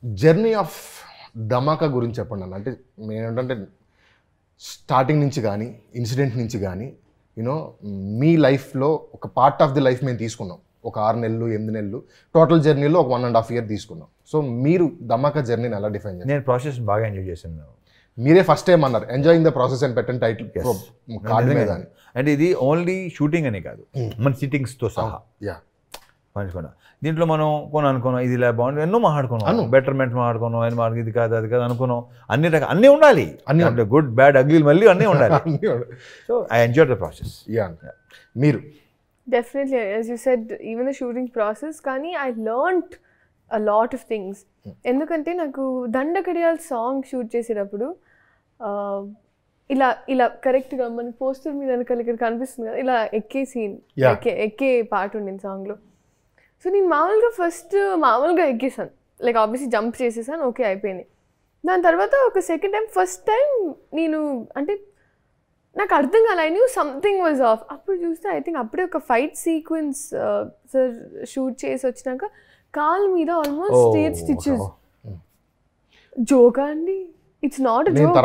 Journey of ధమాకా గురించి చెప్పండి అన్న. అంటే ఏంటంటే స్టార్టింగ్ నుంచి కానీ ఇన్సిడెంట్ నుంచి కానీ యూనో మీ లైఫ్లో ఒక పార్ట్ ఆఫ్ ది లైఫ్ మేము తీసుకున్నాం. ఒక 6 నెలలు 8 నెలలు టోటల్ జర్నీలో ఒక 1.5 year తీసుకున్నాం. సో మీరు ధమాకా జర్నీని ఎలా డిఫైన్ చేస్తారు? నేను ప్రాసెస్ బాగా ఎంజాయ్ చేశాను. మీరే ఫస్ట్ టైం అన్నారు ఎంజాయింగ్ ద ప్రాసెస్ అని పెట్టండి టైటిల్ కార్డు మీద. అంటే ఇది ఓన్లీ షూటింగ్ అనే కాదు, మన సిట్టింగ్స్తో సహా పంచుకున్నా. దీంట్లో మనం అనుకున్నాం ఇది ఇలా బాగుంది, ఎన్నో మాట్లాడుకున్నాం, బెటర్మెంట్ మాట్లాడుకున్నాం, అని మాకు ఇది కాదు అది కాదు అనుకున్నాం. అన్నీ ఉండాలి, అంటే గుడ్ బ్యాడ్ అగ్లీ మళ్ళీ అన్నీ ఉండాలి. So I enjoy the process. మీరు definitely as you said even the shooting process, కానీ I learned a lot of things. ఎందుకంటే నాకు దండకడియాల్ సాంగ్ షూట్ చేసేటప్పుడు ఇలా ఇలా కరెక్ట్గా మన పోస్టర్ మీద ఇక్కడ కనిపిస్తుంది కదా, ఇలా ఎక్కే సీన్, ఎక్కే పార్ట్ ఉండింది సాంగ్లో. సో నేను మామూలుగా ఎక్కేసాను, లైక్ ఆబ్వియస్లీ జంప్ చేసేసాను, ఓకే అయిపోయింది. దాని తర్వాత ఒక సెకండ్ టైం ఫస్ట్ టైం నేను అంటే నాకు అర్థం కాలే, I knew something was of. అప్పుడు చూస్తే ఐ థింక్ అప్పుడే ఒక ఫైట్ సీక్వెన్స్ సార్ షూట్ చేసి వచ్చినాక కాల్ మీద ఆల్మోస్ట్ 8 stitches. జోకా అండి? It's not a joke.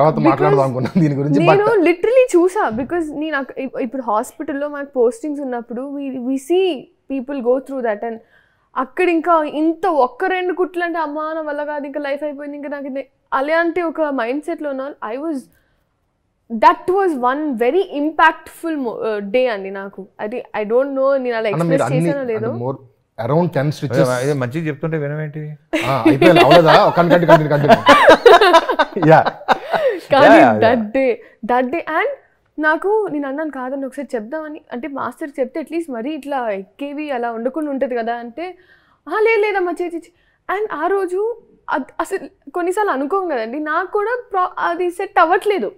నేను లిటరలీ చూసా, బికాజ్ నేను ఇప్పుడు హాస్పిటల్లో మాకు పోస్టింగ్స్ ఉన్నప్పుడు we see people go through that, and అక్కడ ఇంకా ఇంత 1-2 కుట్లు అంటే అమ్మా నా వల్ల కాదు, ఇంకా లైఫ్ అయిపోయింది, ఇంకా నాకు అలాంటి ఒక మైండ్ సెట్లో ఉన్న that was one very impactful day అండి నాకు. అది ఐ డోంట్ నో నేను అలా ఎక్స్ప్రెస్ చేశానో లేదో. అరౌండ్ 10 stitches మంచిగా చెప్తుంటే వినవేంటి? కానీ దట్ డే అండ్ నాకు నేను అన్నాను కాదని ఒకసారి చెప్దామని, అంటే మాస్టర్ చెప్తే అట్లీస్ట్ మరీ ఇట్లా ఎక్కేవి అలా ఉండకుండా ఉంటుంది కదా అంటే, లేదమ్మా చేసి. అండ్ ఆ రోజు అసలు కొన్నిసార్లు అనుకోం కదండి, నాకు కూడా అది సెట్ అవ్వట్లేదు.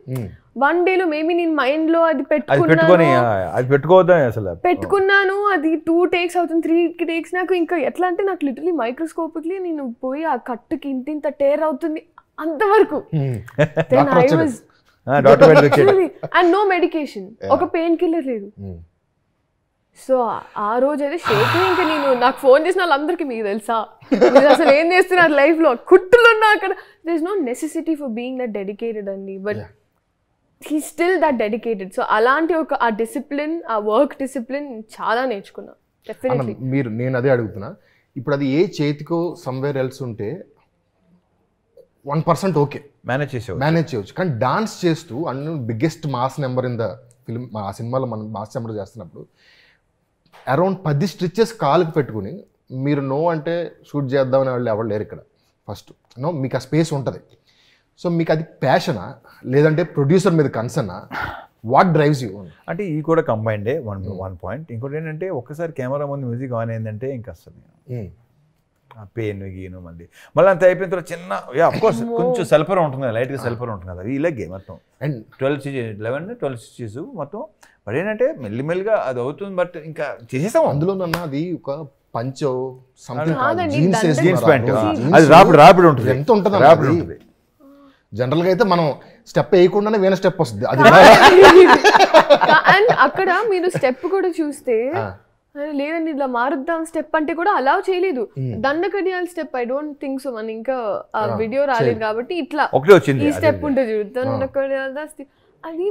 1 day మేబీ నేను మైండ్లో అది పెట్టుకున్నాను, అది 2 takes అవుతుంది, 3 takes. నాకు ఇంకా ఎట్లా అంటే నాకు లిటరలీ మైక్రోస్కోపిక్లీ నేను పోయి ఆ కట్టుకి ఇంత టేర్ అవుతుంది అంతవరకు. Then I was and no medication, ఒక పెయిన్ కిల్లర్ లేదు. సో ఆ రోజు అయితే షేకింగ్. ఇంకా నేను నాకు ఫోన్ చేసిన వాళ్ళందరికీ మీకు తెలుసా మీరు అసలు ఏం చేస్తున్నారు లైఫ్లో, కుట్టులు ఉన్నా అక్కడ. There is no necessity for being that dedicated అండి, but he still that dedicated. So అలాంటి ఆ డిసిప్లిన్, ఆ వర్క్ డిసిప్లిన్ చాలా నేర్చుకున్నా డెఫినెట్లీ. నేను అదే అడుగుతున్నా, ఇప్పుడు అది ఏ చేతికో సమ్వేర్ ఎల్స్ ఉంటే 1% ఓకే మేనేజ్ చేయవచ్చు, కానీ డాన్స్ చేస్తూ and biggest mass number in the film, ఆ సినిమాలో మనం మాస్ నెంబర్ చేస్తున్నప్పుడు అరౌండ్ 10 stitches కాలుకి పెట్టుకుని మీరు నో అంటే షూట్ చేద్దామని వాళ్ళు ఎవరు లేరు ఇక్కడ. ఫస్ట్ నో మీకు ఆ స్పేస్ ఉంటుంది. సో మీకు అది ప్యాషనా లేదంటే ప్రొడ్యూసర్ మీద కన్సర్నా? What drives you? అంటే ఈ కూడా కంబైండే వన్ పాయింట్. ఇంకోటి ఏంటంటే ఒక్కసారి కెమెరా ముందు మ్యూజిక్ ఆన్ అయిందంటే ఇంకా వస్తుంది ఆ పెయిన్ గీను. మళ్ళీ అంత అయిపోయిన తర్వాత చిన్న అఫ్కోర్స్ కొంచెం సెల్ఫర్ ఉంటుంది కదా, లైట్గా సెల్ఫర్ ఉంటుంది కదా, ఇలాగే మొత్తం అండ్ 12 stitches మొత్తం. బట్ ఏంటంటే మెల్లిమెల్లిగా అది అవుతుంది, బట్ ఇంకా చేసేసాం. అందులో అది ఒక పంచో జీన్స్ ప్యాంట్, అది రాపిడ్ ఉంటుంది, ఎంత ఉంటుంది. జనరల్గా అయితే మనం స్టెప్ వేయకుండానే వేరే స్టెప్ వస్తుంది అది. అండ్ అక్కడ మీరు స్టెప్ కూడా చూస్తే లేదండి ఇట్లా మారుద్దాం స్టెప్ అంటే కూడా అలా చేయలేదు. దండకడియాల step I don't think so, మన ఇంకా ఆ వీడియో రాలేదు కాబట్టి ఇట్లా ఈ స్టెప్ ఉంటుంది చూడు, దండకడియాల. అది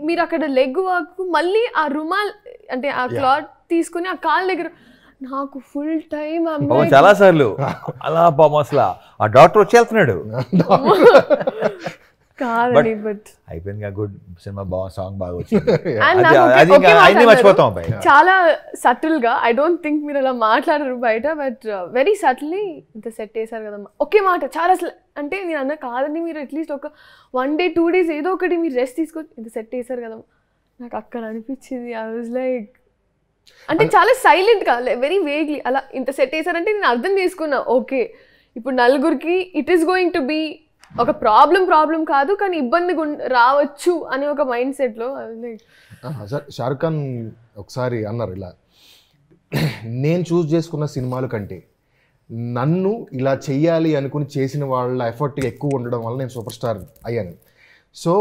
మీరు అక్కడ లెగ్ వర్క్, మళ్ళీ ఆ రుమాల్ అంటే ఆ క్లాత్ తీసుకుని ఆ కాళ్ళ దగ్గర నాకు ఫుల్ టైం చాలా సార్లు అలా అసలు ఆ డాక్టర్ వచ్చి వెళ్తున్నాడు కాదండి. బట్ అయిపోయింది, గుడ్ సినిమా, బాగా సాంగ్ బాగా వచ్చింది, మర్చిపోతాం. చాలా సటిల్ గా, ఐ డోంట్ థింక్ మీరు అలా మాట్లాడరు బయట, బట్ వెరీ సటిల్లీ ఇంత సెట్ చేశారు కదమ్మా. ఒకే మాట చాలా అంటే నేను అన్న కాదండి, మీరు అట్లీస్ట్ ఒక 1 day 2 days ఏదో ఒకటి మీరు రెస్ట్ తీసుకొని ఇంత సెట్ చేశారు కదమ్మా. నాకు అక్కడ అనిపించింది ఐ వాజ్ లైక్, అంటే చాలా సైలెంట్ గా వెరీ వేగ్లీ అలా ఇంత సెట్ చేశారంటే నేను అర్థం చేసుకున్నా, ఓకే ఇప్పుడు నలుగురికి it is going to be ఒక ప్రాబ్లం కాదు, కానీ ఇబ్బంది రావచ్చు అనే ఒక మైండ్ సెట్లో. షారుఖ్ ఖాన్ ఒకసారి అన్నారు ఇలా, నేను చూస్ చేసుకున్న సినిమాల కంటే నన్ను ఇలా చెయ్యాలి అనుకుని చేసిన వాళ్ళ ఎఫర్ట్ ఎక్కువ ఉండడం వల్ల నేను సూపర్ స్టార్ అయ్యాను. సో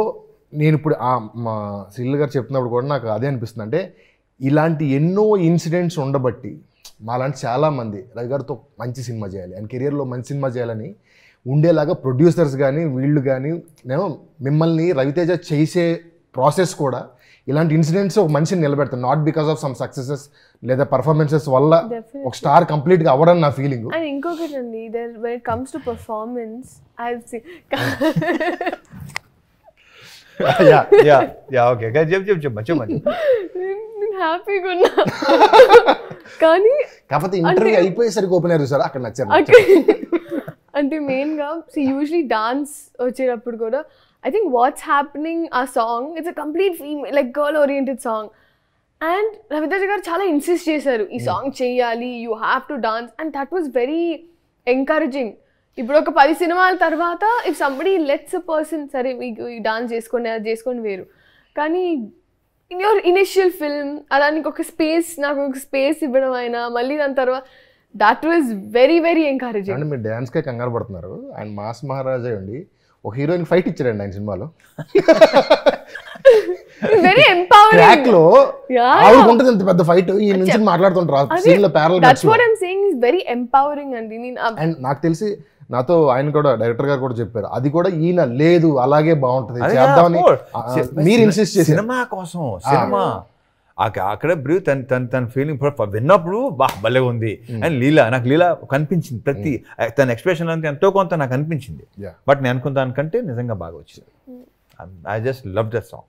నేను ఇప్పుడు మా శ్రీల్ గారు చెప్తున్నప్పుడు కూడా నాకు అదే అనిపిస్తుంది. అంటే ఇలాంటి ఎన్నో ఇన్సిడెంట్స్ ఉండబట్టి మాలాంటి చాలామంది రవి గారితో మంచి సినిమా చేయాలి, అండ్ కెరియర్లో మంచి సినిమా చేయాలని ఉండేలాగా ప్రొడ్యూసర్స్ కానీ వీళ్ళు కానీ నేను మిమ్మల్ని రవితేజ చేసే ప్రాసెస్ కూడా ఇలాంటి ఇన్సిడెంట్స్ ఒక మనిషిని నిలబెడతాను, not because of some successes లేదా పర్ఫార్మెన్సెస్ వల్ల ఒక స్టార్ కంప్లీట్గా అవ్వడం నా ఫీలింగ్. అండ్ ఇంకొకటి అండి, when it comes to performance, I've seen okay చెప్పండి. నేను హ్యాపీగా ఉన్నా కానీ కాకపోతే ఇంటర్వ్యూ అయిపోయేసరికి ఓపెన్ అయ్యారు సార్, అక్కడ నచ్చారు. అంటే మెయిన్గా యూజువలీ డాన్స్ వచ్చేటప్పుడు కూడా I think what's happening a song, it's a complete female, like girl oriented song, and Ravitej garu chaala insist chesaru ee song cheyali, you have to dance, and that was very encouraging. Ippudu oka 10 సినిమాల తర్వాత if somebody lets a person sare ee dance cheskoni adi cheskoni veru, కానీ in your initial film ala నీకు ఒక space, నాకు ఒక space ఇవ్వడం అయినా మళ్ళీ దాని తర్వాత that was very very encouraging. అంటే మీరు డాన్స్కే కంగారు పడుతున్నారు, అండ్ మాస్ మహారాజా అండి ఒక హీరోయిన్ ఫైట్ ఇచ్చారండి ఆయన సినిమాలో. Very empowering. ట్రాక్ లో ఆవిడ ఉంటుంది అంత పెద్ద ఫైట్, ఈ నుంచి మాట్లాడుతుంటారు సీన్ లో parallel. That's what I am saying is very empowering అండి. అండ్ నాకు తెలిసి నాతో ఆయన కూడా డైరెక్టర్ గారు కూడా చెప్పారు, అది కూడా ఈయన లేదు అలాగే బాగుంటది చేద్దామని మీరు ఇన్సిస్ట్ చేసి సినిమా కోసం. సినిమా అక్కడ బ్రీవ్ తన ఫీలింగ్ విన్నప్పుడు భలే ఉంది. అండ్ లీలా, నాకు లీలా కనిపించింది, ప్రతి తన ఎక్స్ప్రెషన్ అంతా ఎంతో కొంత నాకు అనిపించింది. బట్ నేను అనుకున్న దానికంటే నిజంగా బాగా వచ్చింది. I just love that song.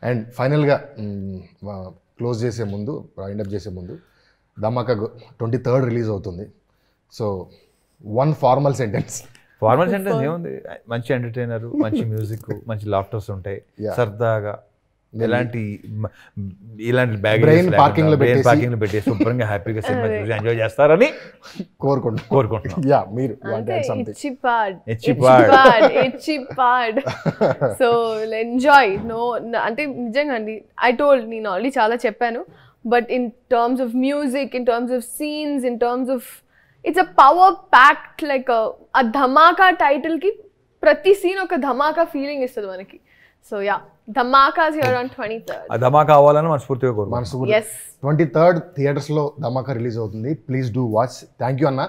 And ఫైనల్గా క్లోజ్ చేసే ముందు, వైండప్ చేసే ముందు, ధమాకా 23rd రిలీజ్ అవుతుంది. సో వన్ ఫార్మల్ సెంటెన్స్ ఏముంది, మంచి ఎంటర్టైనర్, మంచి మ్యూజిక్, మంచి లాఫ్టర్స్ ఉంటాయి, సరదాగా ఇలాంటి బ్రెయిన్ పార్కింగ్ లో పెట్టి శుభ్రంగా హ్యాపీగా సినిమా చూసి ఎంజాయ్ చేస్తారని కోరుకుంటున్నాం. యా, మీరు సో ఎంజాయ్. నో అంటే నిజంగా అండి, ఐ టోల్డ్, నేను ఆల్రెడీ చాలా చెప్పాను, but in terms of music, in terms of scenes, in terms of it's a power packed, like ఆ ధమాకా టైటిల్ కి ప్రతి సీన్ ఒక ధమాకా ఫీలింగ్ ఇస్తుంది మనకి. So yeah, Dhamaka is here on 23rd. ఆ ధమాకా అవ్వాలని మనస్ఫూర్తిగా కోరుకుంటున్నాం. Yes, 23rd థియేటర్స్ లో ధమాకా రిలీజ్ అవుతుంది. Please do watch. Thank you అన్న.